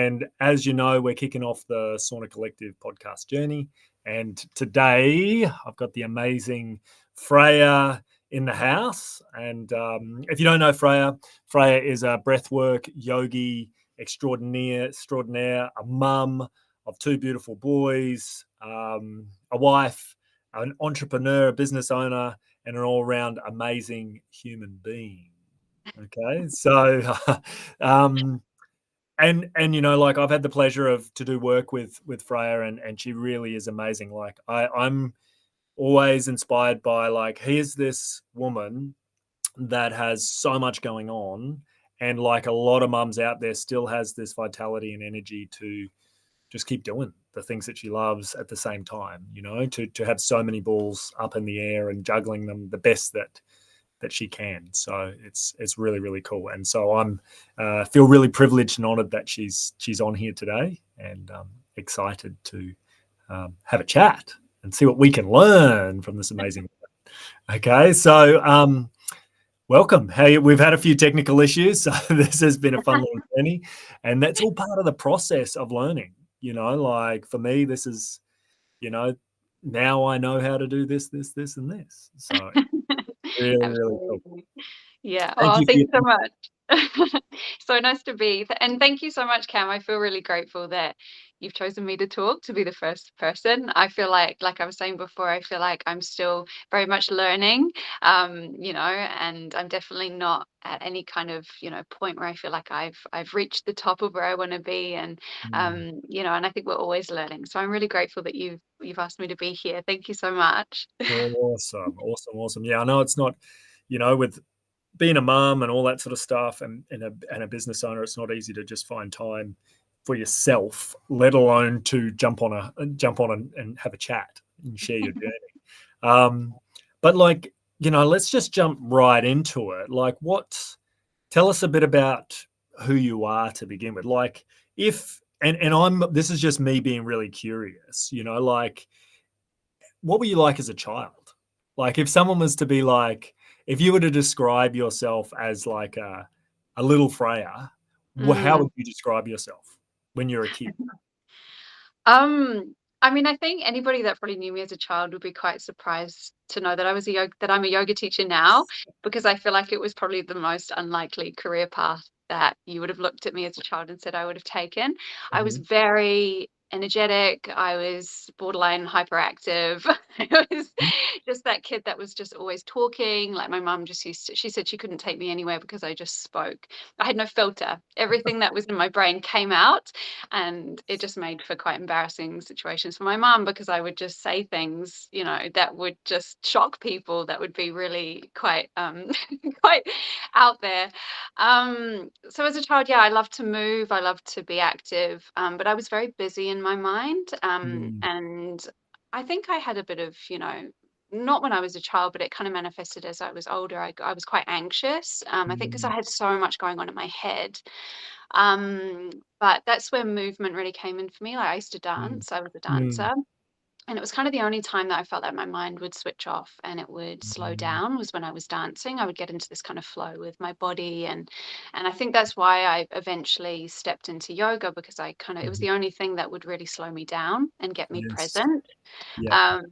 And as you know, we're kicking off the Sauna Collective podcast journey. And today I've got the amazing Freya in the house. And if you don't know Freya, Freya is a breathwork yogi extraordinaire, a mum of two beautiful boys, a wife, an entrepreneur, a business owner, and an all-round amazing human being. Okay, so and you know, like, I've had the pleasure to do work with Freya, and she really is amazing. Like, I'm always inspired by, like, here's this woman that has so much going on, and like a lot of mums out there still has this vitality and energy to just keep doing the things that she loves at the same time, you know, to have so many balls up in the air and juggling them the best that she can. So it's really, really cool. And so I'm feel really privileged and honored that she's on here today, and excited to have a chat and see what we can learn from this amazing woman. Okay, so welcome. Hey, we've had a few technical issues, so this has been a fun little journey, and that's all part of the process of learning. You know, like, for me, this is, you know, now I know how to do this, and this. So really, really cool. Yeah. Thank Thank you you so much. So nice to be. And thank you so much, Cam. I feel really grateful that you've chosen me to talk, to be the first person. I feel like I was saying before, I feel like I'm still very much learning, you know, and I'm definitely not at any kind of, you know, point where I feel like I've reached the top of where I want to be. And, you know, and I think we're always learning. So I'm really grateful that you've asked me to be here. Thank you so much. Awesome. Yeah, I know it's not, you know, with being a mom and all that sort of stuff, and a business owner, it's not easy to just find time for yourself, let alone to jump on and have a chat and share your journey. But, like, you know, let's just jump right into it. Like, tell us a bit about who you are to begin with. Like, this is just me being really curious, you know, like, what were you like as a child? Like, if someone was to be like, if you were to describe yourself as like a little Freya, how would you describe yourself when you're a kid? I mean, I think anybody that probably knew me as a child would be quite surprised to know that I'm a yoga teacher now, because I feel like it was probably the most unlikely career path that you would have looked at me as a child and said I would have taken. I was very energetic. I was borderline hyperactive. I was just that kid that was just always talking. Like, my mum just she said she couldn't take me anywhere because I just spoke. I had no filter. Everything that was in my brain came out, and it just made for quite embarrassing situations for my mum, because I would just say things, you know, that would just shock people, that would be really quite quite out there. So as a child, yeah, I loved to move, I loved to be active, but I was very busy in my mind, and I think I had a bit of, you know, not when I was a child, but it kind of manifested as I was older. I was quite anxious, I think because I had so much going on in my head. But that's where movement really came in for me. Like, I used to dance, I was a dancer. And it was kind of the only time that I felt like my mind would switch off and it would slow down, was when I was dancing. I would get into this kind of flow with my body. And I think that's why I eventually stepped into yoga, because it was the only thing that would really slow me down and get me Yes. present. Yeah.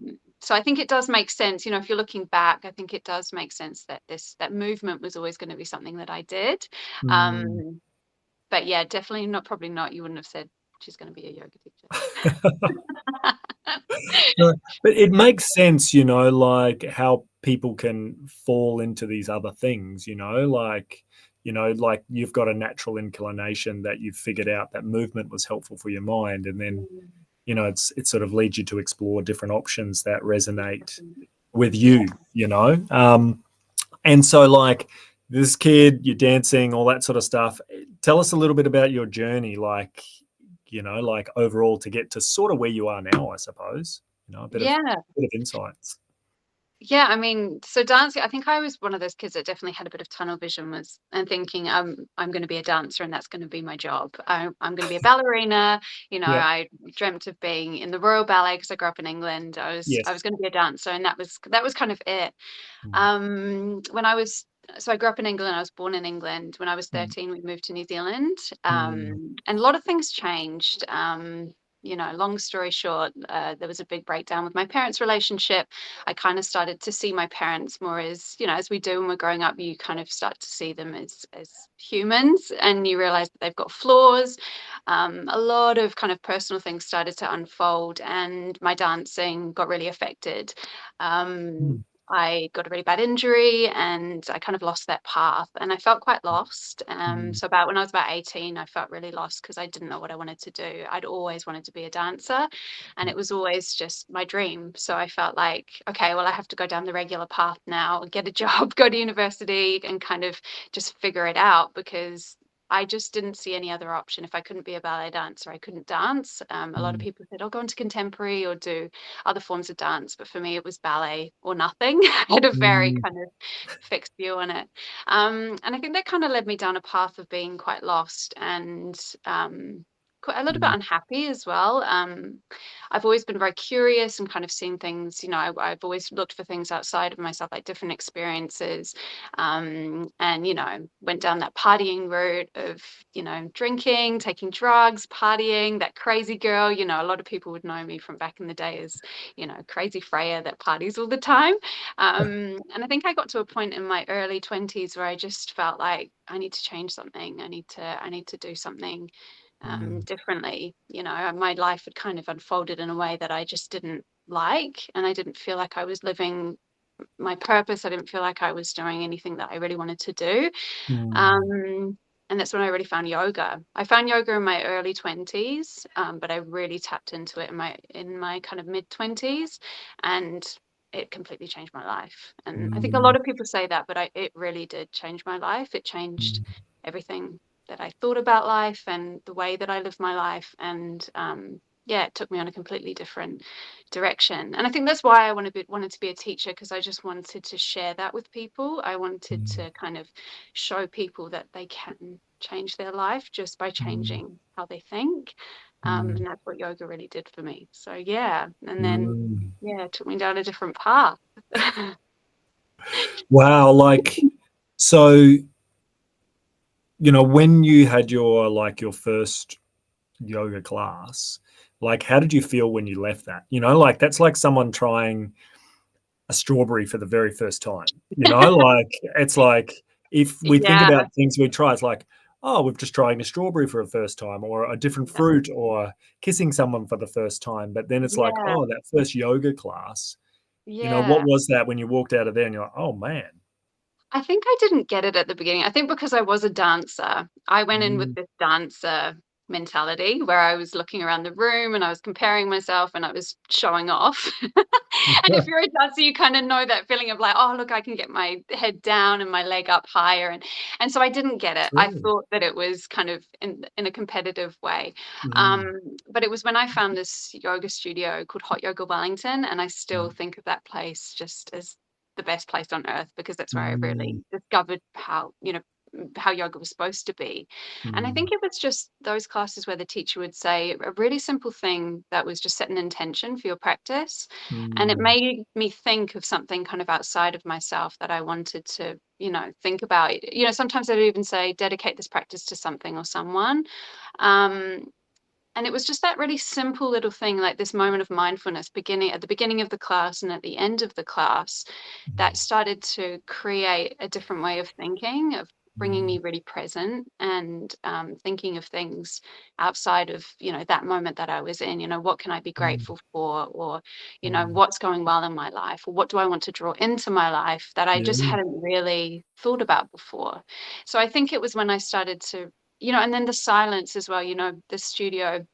So I think it does make sense, you know, if you're looking back, I think it does make sense that that movement was always going to be something that I did. But yeah, definitely not, probably not. You wouldn't have said she's going to be a yoga teacher. No, but it makes sense, you know, like, how people can fall into these other things, you know, like you've got a natural inclination that you've figured out that movement was helpful for your mind, and then, you know, it sort of leads you to explore different options that resonate with you, you know. And so, like, this kid, you're dancing, all that sort of stuff. Tell us a little bit about your journey, like, you know, like, overall, to get to sort of where you are now, I suppose. You know, a bit of Yeah. insights. Yeah, I mean, so dancing, I think I was one of those kids that definitely had a bit of tunnel vision was and thinking I'm going to be a dancer and that's going to be my job. I'm going to be a ballerina. Yeah. I dreamt of being in the Royal Ballet because I grew up in England. I was Yes. going to be a dancer, and that was kind of it. Mm, When I was so I grew up in England. I was born in England. When I was mm, 13, we moved to New Zealand, mm, and a lot of things changed. Long story short, there was a big breakdown with my parents' relationship. I kind of started to see my parents more as, as we do when we're growing up, you kind of start to see them as humans, and you realize that they've got flaws. A lot of kind of personal things started to unfold, and my dancing got really affected. Um, mm, I got a really bad injury and I kind of lost that path, and I felt quite lost. mm, So about when I was about 18, I felt really lost because I didn't know what I wanted to do. I'd always wanted to be a dancer, and mm, it was always just my dream. So I felt like, okay, well, I have to go down the regular path now, get a job, go to university, and kind of just figure it out, because I just didn't see any other option. If I couldn't be a ballet dancer, I couldn't dance. A lot of mm, people said, "Oh, go into contemporary or do other forms of dance," but for me, it was ballet or nothing. I had a very mm, kind of fixed view on it, and I think that kind of led me down a path of being quite lost and a little bit mm, unhappy as well. I've always been very curious and kind of seen things. I've always looked for things outside of myself, like different experiences, and went down that partying route of drinking, taking drugs, partying, that crazy girl. A lot of people would know me from back in the day as crazy Freya that parties all the time. And I think I got to a point in my early 20s where I just felt like I need to change something. I need to do something mm, differently. My life had kind of unfolded in a way that I just didn't like, and I didn't feel like I was living my purpose. I didn't feel like I was doing anything that I really wanted to do. mm, Um, and that's when I really found yoga. I found yoga in my early 20s, but I really tapped into it in my kind of mid 20s, and it completely changed my life. And I think a lot mm, of people say that, but it really did change my life. It changed mm, everything that I thought about life and the way that I lived my life. And yeah, it took me on a completely different direction. And I think that's why I wanted to be a teacher, because I just wanted to share that with people. I wanted mm, to kind of show people that they can change their life just by mm, changing how they think. mm, And that's what yoga really did for me. So yeah, and then mm. yeah, it took me down a different path. Wow, so, when you had your first yoga class, how did you feel when you left that? That's like someone trying a strawberry for the very first time. It's like if we think Yeah, about things we try, it's like, oh, we're just trying a strawberry for the first time, or a different yeah, fruit, or kissing someone for the first time. But then it's like, yeah, oh, that first yoga class, what yeah. was that when you walked out of there and you're like, oh man. I think I didn't get it at the beginning. I think because I was a dancer, I went in with Mm, this dancer mentality where I was looking around the room and I was comparing myself and I was showing off. And if you're a dancer, you kind of know that feeling of like, oh, look, I can get my head down and my leg up higher. And so I didn't get it. I true. thought that it was kind of in a competitive way. Um, Mm, but it was when I found this yoga studio called Hot Yoga Wellington, and I still mm, think of that place just as the best place on earth, because that's where I mm, really discovered how yoga was supposed to be. And I mm, think it was just those classes where the teacher would say a really simple thing that was just set an intention for your practice, and it mm, made me think of something kind of outside of myself that I wanted to think about. Sometimes I'd even say dedicate this practice to something or someone. um, and it was just that really simple little thing, like this moment of mindfulness beginning at the beginning of the class and at the end of the class, that started to create a different way of thinking, of bringing mm, me really present, and thinking of things outside of that moment that I was in. What can I be mm, grateful for, or mm. what's going well in my life, or what do I want to draw into my life that I Yeah. just hadn't really thought about before. So I think it was when I started to and then the silence as well. The studio,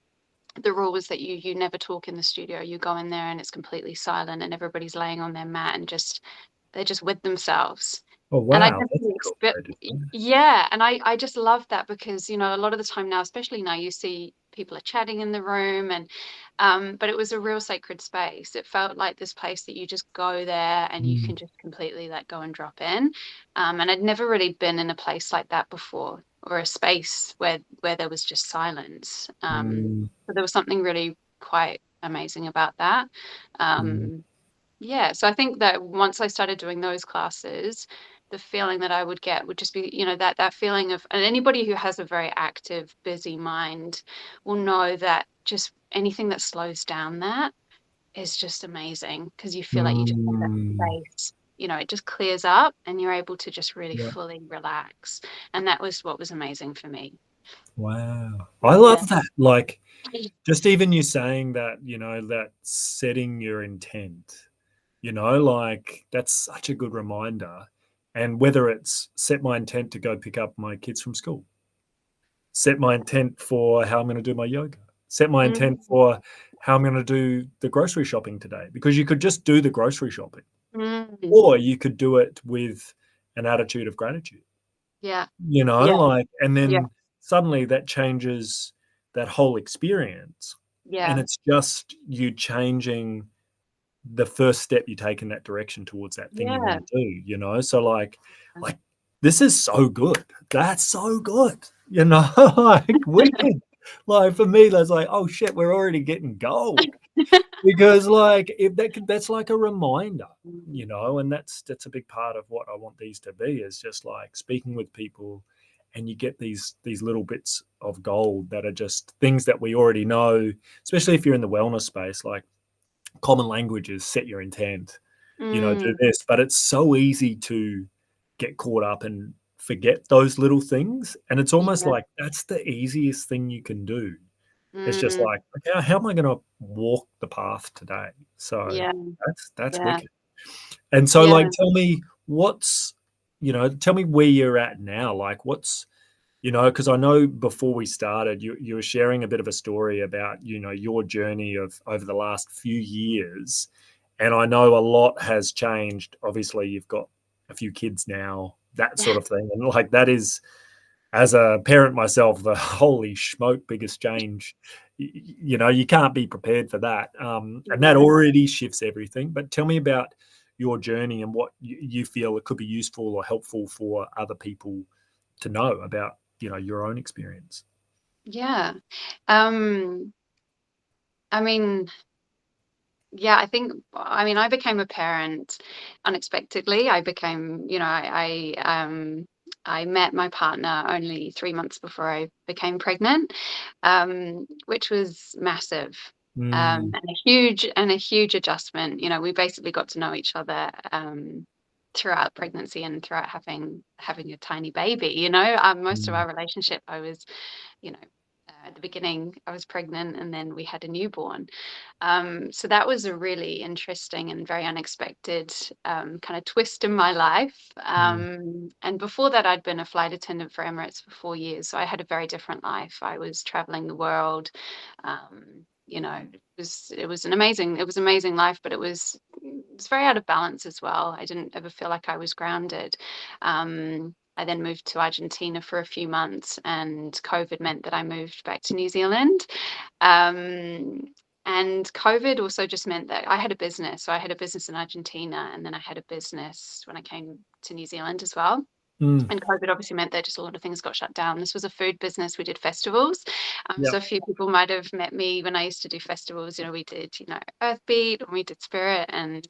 the rule was that you never talk in the studio. You go in there and it's completely silent and everybody's laying on their mat and they're just with themselves. Oh, And I wow. That's a definitely cool way to do it. yeah, and I just love that because, you know, a lot of the time now, especially now, you see people are chatting in the room and but it was a real sacred space. It felt like this place that you just go there and you Mm, can just completely let go and drop in. And I'd never really been in a place like that before, or a space where there was just silence. mm, So there was something really quite amazing about that. mm, Um, yeah, so I think that once I started doing those classes, the feeling that I would get would just be, you know, that feeling of, and anybody who has a very active, busy mind will know that just anything that slows down that is just amazing because you feel like you just have that mm. space. You know, it just clears up and you're able to just really Yeah. fully relax. And that was what was amazing for me. Wow. I Yeah. love that. Like, just even you saying that, that setting your intent, like that's such a good reminder. And whether it's set my intent to go pick up my kids from school, set my intent for how I'm going to do my yoga, set my intent Mm, for how I'm going to do the grocery shopping today, because you could just do the grocery shopping, mm, or you could do it with an attitude of gratitude, yeah. Yeah. like, and Yeah. then suddenly that changes that whole experience. And Yeah. it's just you changing the first step you take in that direction towards that thing you Yeah. want to do, so like this is so good, that's so good, like wicked. Like for me, that's like, oh shit, we're already getting gold, because like if that's like a reminder, Mm, and that's a big part of what I want these to be, is just like speaking with people, and you get these little bits of gold that are just things that we already know, especially if you're in the wellness space. Like, common languages, set your intent, do mm, this, but it's so easy to get caught up and forget those little things, and it's almost yeah. like that's the easiest thing you can do. It's just Mm, like, okay, how am I going to walk the path today? So yeah. that's Yeah. wicked. And so, Yeah. like, tell me where you're at now. Like, because I know before we started, you were sharing a bit of a story about, your journey of over the last few years. And I know a lot has changed. Obviously, you've got a few kids now, that sort of thing. And like that is, as a parent myself, the holy smoke biggest change. You can't be prepared for that. And that Yeah. already shifts everything. But tell me about your journey and what you feel it could be useful or helpful for other people to know about, your own experience. Yeah. Um, I mean, yeah, I mean, I became a parent unexpectedly. I became, you know, I met my partner only 3 months before I became pregnant, which was massive. Mm, And a huge adjustment. You know, we basically got to know each other throughout pregnancy and throughout having a tiny baby. You know, most of mm, our relationship, I was, you know, at the beginning, I was pregnant, and then we had a newborn. So that was a really interesting and very unexpected kind of twist in my life. mm, And before that, I'd been a flight attendant for Emirates for 4 years, so I had a very different life. I was traveling the world. You know, it was amazing life, but it's very out of balance as well. I didn't ever feel like I was grounded. I then moved to Argentina for a few months, and COVID meant that I moved back to New Zealand. Um, and COVID also just meant that I had a business. So I had a business in Argentina, and then I had a business when I came to New Zealand as well. mm. And COVID obviously meant that just a lot of things got shut down. This was a food business. We did festivals. Yeah. So a few people might have met me when I used to do festivals. You know, we did, Earthbeat, and we did Spirit. And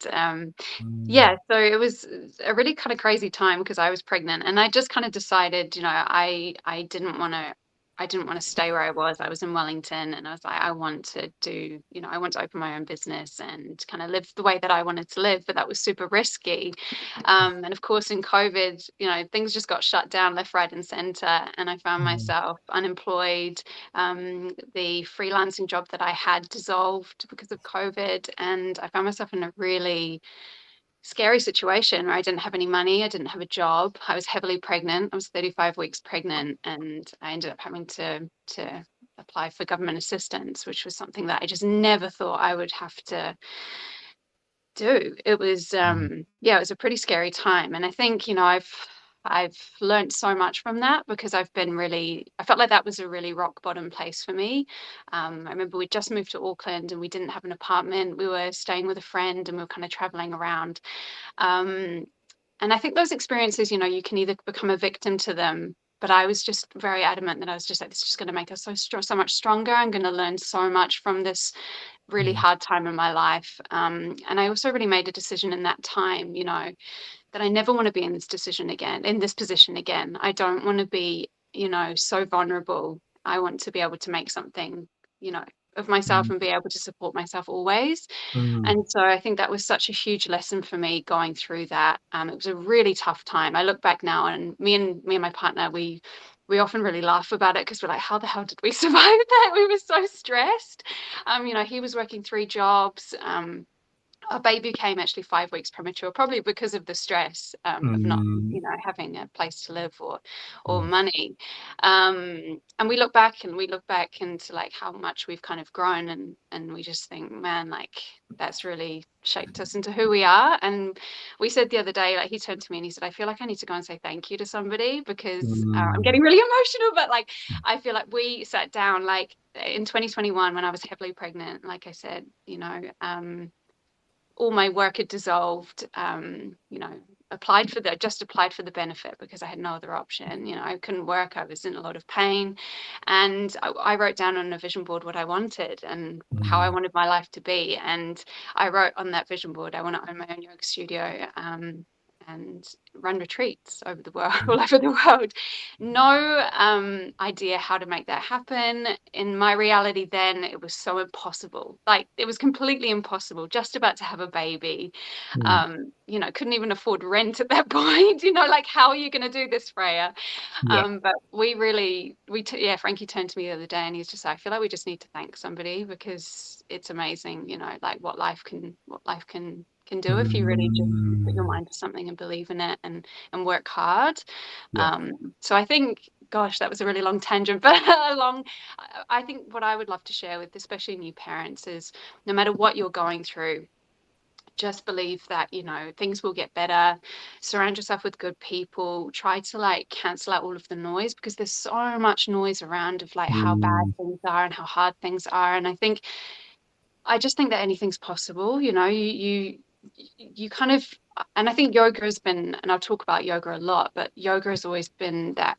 Mm, yeah, so it was a really kind of crazy time because I was pregnant, and I just kind of decided, I didn't want to stay where I was. I was in Wellington, and I was like, I want to open my own business and kind of live the way that I wanted to live, but that was super risky. And of course, in COVID, things just got shut down left, right, and center, and I found mm, myself unemployed. The freelancing job that I had dissolved because of COVID, and I found myself in a really scary situation where I didn't have any money, I didn't have a job, I was heavily pregnant, I was 35 weeks pregnant, and I ended up having to apply for government assistance, which was something that I just never thought I would have to do. It was it was a pretty scary time, and I think, I've learned so much from that, because I felt like that was a really rock bottom place for me. I remember we just moved to Auckland and we didn't have an apartment. We were staying with a friend and we were kind of traveling around. Um, and I think those experiences, you can either become a victim to them, but I was just very adamant that I was just like, this is just going to make us so much stronger. I'm going to learn so much from this really hard time in my life. And I also really made a decision in that time, that I never want to be in this position again. I don't want to be, so vulnerable. I want to be able to make something, of myself and be able to support myself always. And so I think that was such a huge lesson for me going through that. It was a really tough time. I look back now, and me and my partner, we often really laugh about it, because we're like, how the hell did we survive that? We were so stressed. He was working 3 jobs. Our baby came actually 5 weeks premature, probably because of the stress of not, having a place to live or money. And we look back into like how much we've kind of grown, and we just think, man, like that's really shaped us into who we are. And we said the other day, like he turned to me and he said, I feel like I need to go and say thank you to somebody, because I'm getting really emotional, but like I feel like we sat down like in 2021 when I was heavily pregnant, like I said, all my work had dissolved. Applied for the benefit because I had no other option. I couldn't work. I was in a lot of pain, and I wrote down on a vision board what I wanted and how I wanted my life to be. And I wrote on that vision board, I want to own my own yoga studio, and run retreats over the world, all over the world. No idea how to make that happen. In my reality then, it was so impossible. Like it was completely impossible, just about to have a baby. Couldn't even afford rent at that point. Like how are you going to do this, Freya? But Frankie turned to me the other day and he's just like, I feel like we just need to thank somebody, because it's amazing, like what life can do if you really just put your mind to something and believe in it and work hard. So I think, gosh, that was a really long tangent, but I think what I would love to share with especially new parents is, no matter what you're going through, just believe that things will get better. Surround yourself with good people. Try to like cancel out all of the noise, because there's so much noise around of like how bad things are and how hard things are. And I just think that anything's possible. You kind of, and I think yoga has been, and I'll talk about yoga a lot, but yoga has always been that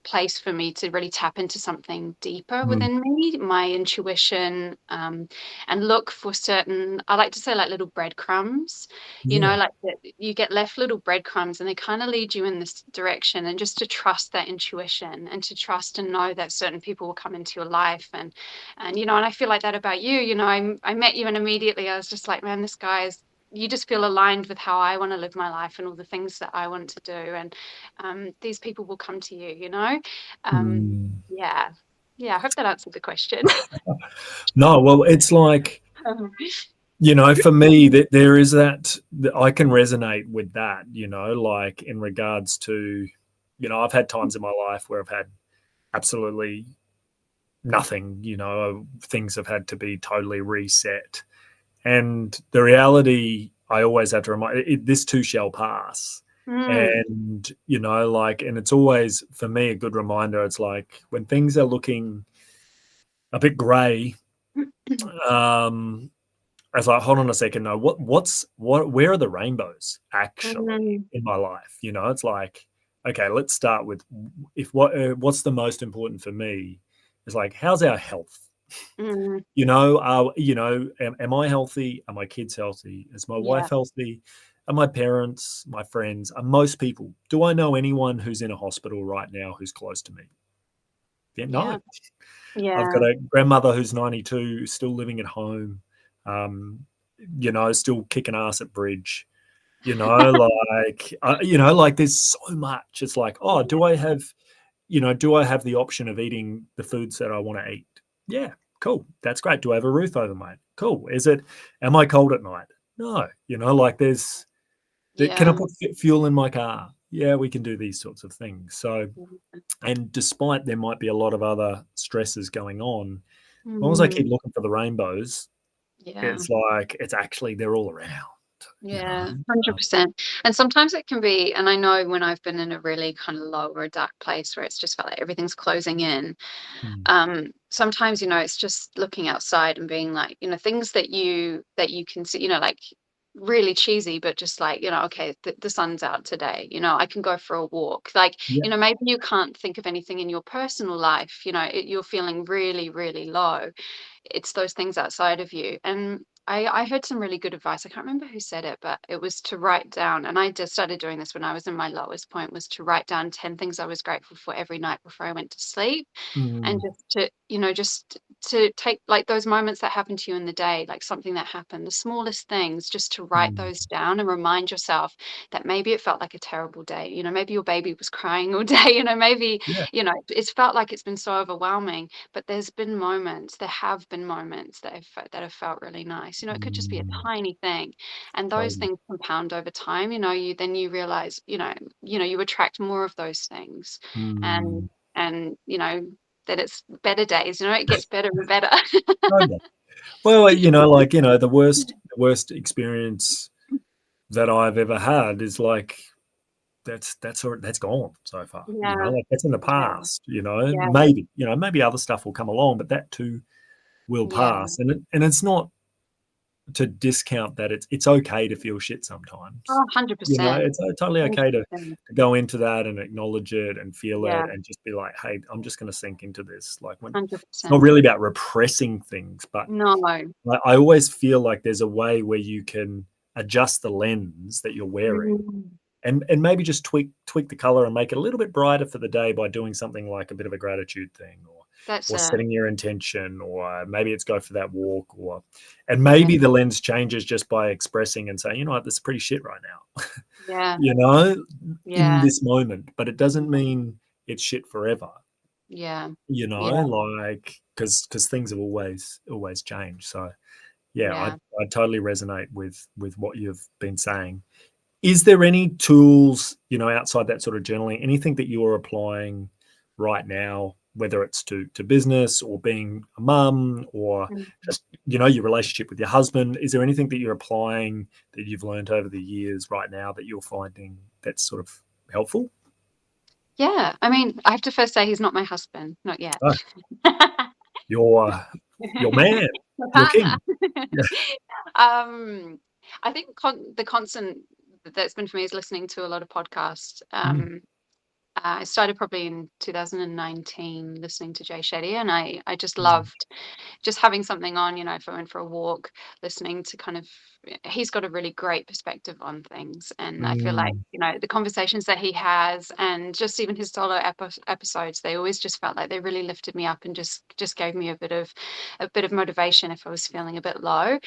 place for me to really tap into something deeper within me, my intuition, and look for certain, I like to say like little breadcrumbs, like you get left little breadcrumbs and they kind of lead you in this direction, and just to trust that intuition and to trust and know that certain people will come into your life. And I feel like that about you. I met you and immediately I was just like, man, you just feel aligned with how I want to live my life and all the things that I want to do. And these people will come to you, Yeah. Yeah, I hope that answered the question. No, well, it's like, for me, that there is that I can resonate with that, like in regards to, I've had times in my life where I've had absolutely nothing, things have had to be totally reset. And the reality, I always have to remind, this too shall pass. And, and it's always, for me, a good reminder. It's like when things are looking a bit grey, I was like, hold on a second. No, where are the rainbows actually in my life? It's like, okay, let's start with what's the most important for me is like, how's our health? Am I healthy? Are my kids healthy? Is my wife healthy? Are my parents, my friends, are most people? Do I know anyone who's in a hospital right now who's close to me? Yeah, no. I've got a grandmother who's 92, still living at home, still kicking ass at bridge. Like there's so much. It's like, oh, do I have the option of eating the foods that I want to eat? Yeah, cool. That's great. Do I have a roof over my head? Cool. Am I cold at night? No. Like can I put fuel in my car? Yeah, we can do these sorts of things. So, and despite there might be a lot of other stresses going on, as long as I keep looking for the rainbows, Yeah. It's like, it's actually, they're all around, you know? Yeah, 100%. And sometimes it can be, and I know when I've been in a really kind of low or a dark place where it's just felt like everything's closing in, Mm. sometimes, it's just looking outside and being like, things that you can see, like really cheesy, but just like, okay, the sun's out today, I can go for a walk. Like, Yeah. maybe you can't think of anything in your personal life, you're feeling really, really low. It's those things outside of you. And I heard some really good advice. I can't remember who said it, but it was to write down, and I just started doing this when I was in my lowest point, was to write down 10 things I was grateful for every night before I went to sleep. And Mm. just to take like those moments that happen to you in the day, like something that happened, the smallest things, just to write Mm. those down and remind yourself that maybe it felt like a terrible day. Maybe your baby was crying all day, maybe, Yeah. it's felt like it's been so overwhelming, but there have been moments that have felt really nice. It could just be a Mm. tiny thing. And those Totally. things compound over time. You realize, you attract more of those things. And Mm. and that it's better days, it gets better and better. Okay. Well, like, the worst experience that I've ever had is like, that's gone so far, Yeah, like, that's in the yeah, past, yeah, maybe other stuff will come along, but that too will yeah. pass. And it's not to discount that. It's okay to feel shit sometimes. Oh, 100%. It's totally okay to 100%. go into that and acknowledge it and feel Yeah, it and just be like, hey, I'm just going to sink into this. Like, when it's not 100%. really about repressing things, but No. I always feel like there's a way where you can adjust the lens that you're wearing, Mm, and maybe just tweak the color and make it a little bit brighter for the day by doing something like a bit of a gratitude thing, that's or it. setting your intention, or maybe it's go for that walk, and Yeah, maybe the lens changes just by expressing and saying, what, this is pretty shit right now, yeah, you know, in yeah, this moment, but it doesn't mean it's shit forever, yeah, yeah, like, because things have always changed. So yeah, I yeah. I totally resonate with what you've been saying. Is there any tools, outside that sort of journaling, anything that you're applying right now, whether it's to business or being a mum, or Mm. just, your relationship with your husband? Is there anything that you're applying that you've learned over the years right now that you're finding that's sort of helpful? Yeah, I mean, I have to first say he's not my husband, not yet. Oh, your man, My your partner. king. Yeah. Um, I think the constant that's been for me is listening to a lot of podcasts. Mm, I started probably in 2019 listening to Jay Shetty, and I just mm, loved just having something on, if I went for a walk, listening to kind of he's got a really great perspective on things. And I feel like, mm, the conversations that he has, and just even his solo episodes, they always just felt like they really lifted me up and just gave me a bit of motivation if I was feeling a bit low.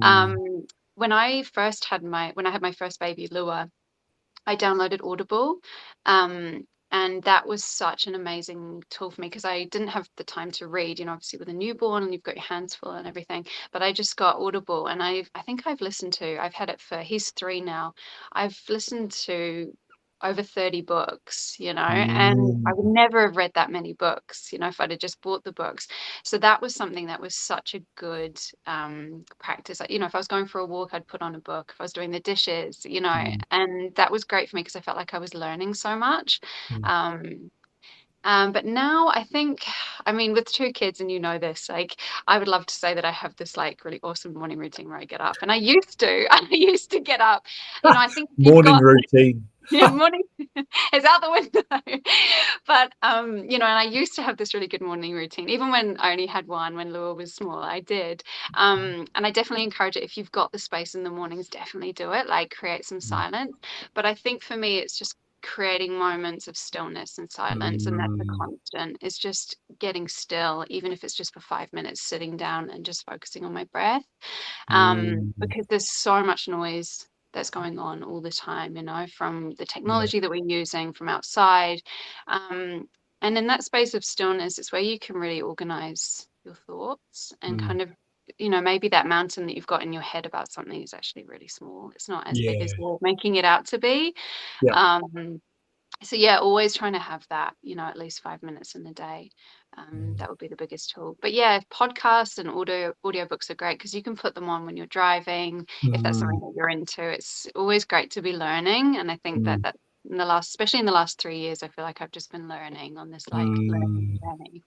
Um, mm, when I had my first baby, Lua, I downloaded Audible. And that was such an amazing tool for me because I didn't have the time to read, obviously with a newborn and you've got your hands full and everything. But I just got Audible, and I think I've had it he's 3 now. I've listened to over 30 books, and I would mm. never have read that many books, if I'd have just bought the books. So that was something that was such a good practice. Like, if I was going for a walk, I'd put on a book. If I was doing the dishes, Mm, and that was great for me because I felt like I was learning so much. mm. Um, but now I think, I mean, with 2 kids, and this, like, I would love to say that I have this like really awesome morning routine where I get up, and I used to, I used to get up. I think if you've Morning got routine. yeah, morning is out the window. But and I used to have this really good morning routine, even when I only had one, when Lua was small, I did. And I definitely encourage it if you've got the space in the mornings, definitely do it, like create some silence. But I think for me, it's just creating moments of stillness and silence, and that's a Mm, constant. It's just getting still, even if it's just for 5 minutes, sitting down and just focusing on my breath. mm, Because there's so much noise that's going on all the time, from the yeah, technology that we're using, from outside. Um, and in that space of stillness, it's where you can really organize your thoughts and mm, kind of, maybe that mountain that you've got in your head about something is actually really small. It's not as big as yeah, you're making it out to be. yeah. Um, So yeah, always trying to have that, at least 5 minutes in a day. Mm. That would be the biggest tool. But yeah, podcasts and audiobooks are great because you can put them on when you're driving, if that's something Mm. that you're into. It's always great to be learning. And I think that Mm. that especially in the last 3 years, I feel like I've just been learning on this like learning Mm. journey.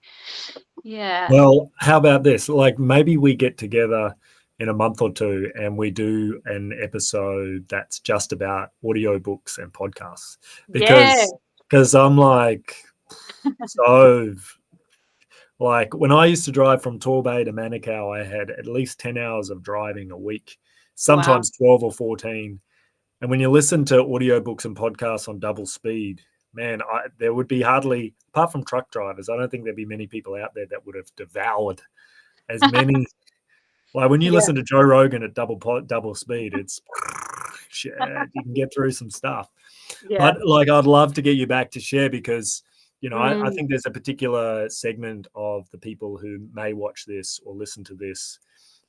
Yeah. Well, how about this? Like maybe we get together in a month or two and we do an episode that's just about audiobooks and podcasts Yeah. because I'm like so like when I used to drive from Torbay to Manukau, I had at least 10 hours of driving a week, Wow. sometimes 12 or 14. And when you listen to audiobooks and podcasts on double speed, man, there would be hardly, apart from truck drivers, I don't think there'd be many people out there that would have devoured as many. Like when you Yeah. listen to Joe Rogan at double speed, it's shit, you can get through some stuff. Yeah. But like, I'd love to get you back to share because I Mm, think there's a particular segment of the people who may watch this or listen to this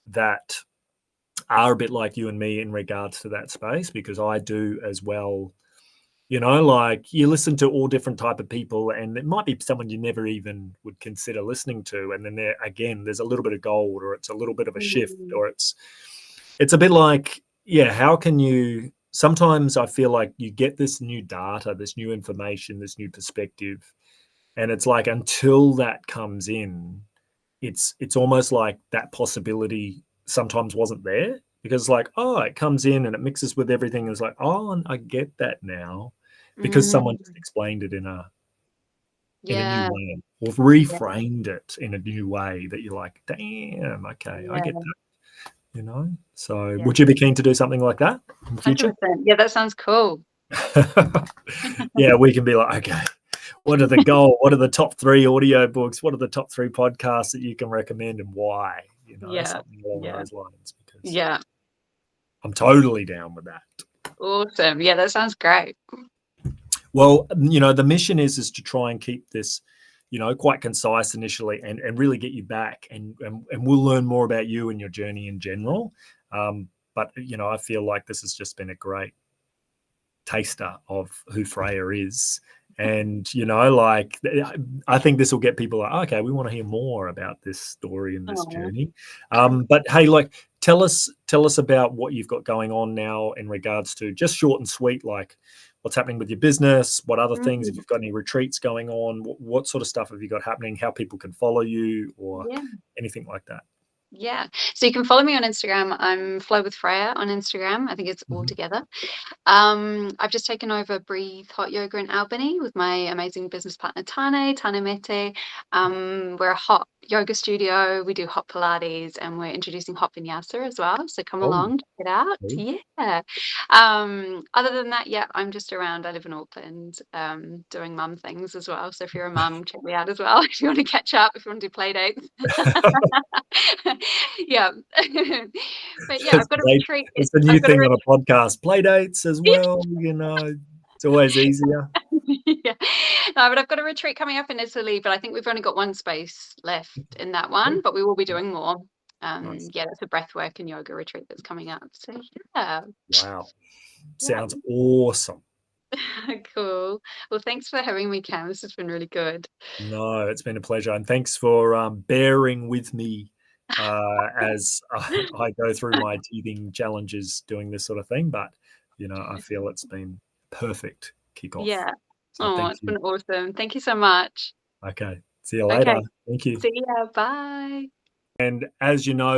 that are a bit like you and me in regards to that space because I do as well. Like you listen to all different type of people and it might be someone you never even would consider listening to. And then there's a little bit of gold or it's a little bit of a shift mm, or it's a bit like, yeah, how can you, sometimes I feel like you get this new data, this new information, this new perspective. And it's like, until that comes in, it's almost like that possibility sometimes wasn't there because it's like, oh, it comes in and it mixes with everything. And it's like, oh, and I get that now because someone just mm. explained it in a new Yeah. way or Yeah. reframed it in a new way that you're like, damn, okay, I get Yeah. that. So Yeah. would you be keen to do something like that in the future? 100%. Yeah, that sounds cool. Yeah, we can be like, okay, what are the top 3 audiobooks? What are the top 3 podcasts that you can recommend and why? Yeah. Something along Yeah. those lines because Yeah. I'm totally down with that. Awesome. Yeah, that sounds great. Well, the mission is to try and keep this, quite concise initially and really get you back and we'll learn more about you and your journey in general. But I feel like this has just been a great taster of who Freya is. And, like, I think this will get people like, okay, we want to hear more about this story and this Oh, journey. But hey, like, tell us about what you've got going on now in regards to just short and sweet, like what's happening with your business, what other things, if mm, you've got any retreats going on, what sort of stuff have you got happening, how people can follow you or yeah. anything like that. Yeah. So you can follow me on Instagram. I'm Flow with Freya on Instagram. I think it's all Mhm. together. I've just taken over Breathe Hot Yoga in Albany with my amazing business partner Tane Mete. We're a hot yoga studio. We do hot Pilates and we're introducing hot Vinyasa as well. So come Oh, along, check it out. cool. Yeah. Other than that, yeah, I'm just around. I live in Auckland, doing mum things as well. So if you're a mum, check me out as well. If you want to catch up, if you want to do play dates. Yeah. But yeah, I've got a retreat. It's a new I've got a thing on a podcast. Play dates as well, it's always easier. Yeah. No, but I've got a retreat coming up in Italy, but I think we've only got one space left in that Cool. one, but we will be doing more. Nice. Yeah, that's a breath work and yoga retreat that's coming up. So yeah. Wow. Yeah. Sounds awesome. Cool. Well, thanks for having me, Cam. This has been really good. No, it's been a pleasure. And thanks for bearing with me as I go through my teething challenges doing this sort of thing. But, I feel it's been perfect kickoff. Yeah. So Oh, thank it's you. been awesome. Thank you so much. Okay. See you later. Okay. Thank you. See ya. Bye. And as you know,